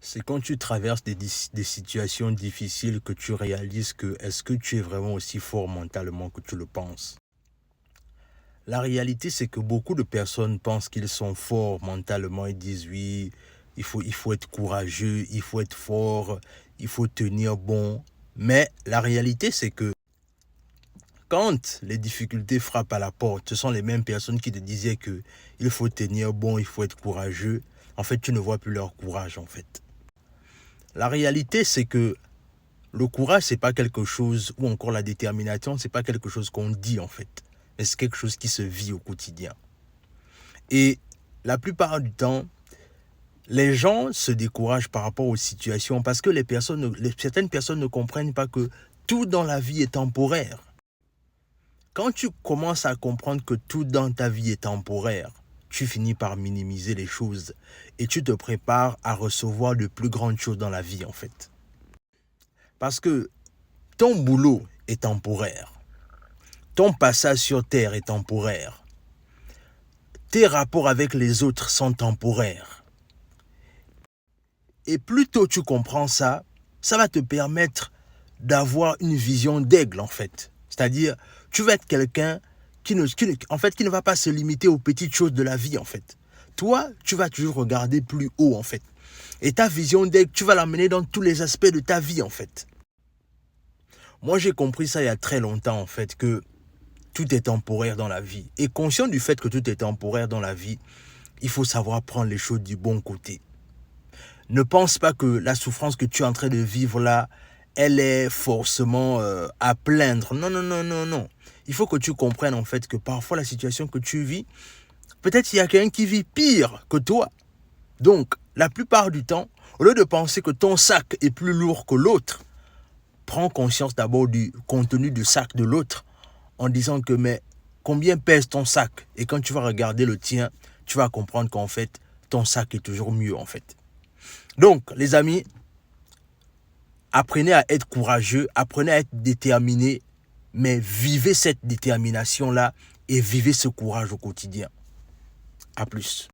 C'est quand tu traverses des situations difficiles que tu réalises que est-ce que tu es vraiment aussi fort mentalement que tu le penses. La réalité, c'est que beaucoup de personnes pensent qu'ils sont forts mentalement. Ils disent oui, il faut être courageux, il faut être fort, il faut tenir bon. Mais la réalité, c'est que quand les difficultés frappent à la porte, ce sont les mêmes personnes qui te disaient que il faut tenir bon, il faut être courageux. En fait, tu ne vois plus leur courage, en fait. La réalité, c'est que le courage, c'est pas quelque chose, ou encore la détermination, c'est pas quelque chose qu'on dit en fait, mais c'est quelque chose qui se vit au quotidien. Et la plupart du temps, les gens se découragent par rapport aux situations parce que certaines personnes ne comprennent pas que tout dans la vie est temporaire. Quand tu commences à comprendre que tout dans ta vie est temporaire, tu finis par minimiser les choses et tu te prépares à recevoir de plus grandes choses dans la vie en fait. Parce que ton boulot est temporaire. Ton passage sur terre est temporaire. Tes rapports avec les autres sont temporaires. Et plus tôt tu comprends ça, ça va te permettre d'avoir une vision d'aigle en fait. C'est-à-dire, tu vas être quelqu'un qui ne va pas se limiter aux petites choses de la vie en fait. Toi, tu vas toujours regarder plus haut en fait. Et ta vision d'aigle, tu vas l'amener dans tous les aspects de ta vie en fait. Moi, j'ai compris ça il y a très longtemps en fait, que tout est temporaire dans la vie. Et conscient du fait que tout est temporaire dans la vie, il faut savoir prendre les choses du bon côté. Ne pense pas que la souffrance que tu es en train de vivre là, elle est forcément à plaindre. Non, non, non, non, non. Il faut que tu comprennes en fait que parfois la situation que tu vis, peut-être il y a quelqu'un qui vit pire que toi. Donc, la plupart du temps, au lieu de penser que ton sac est plus lourd que l'autre, prends conscience d'abord du contenu du sac de l'autre en disant que mais combien pèse ton sac? Et quand tu vas regarder le tien, tu vas comprendre qu'en fait, ton sac est toujours mieux en fait. Donc, les amis, apprenez à être courageux, apprenez à être déterminé, mais vivez cette détermination-là et vivez ce courage au quotidien. À plus.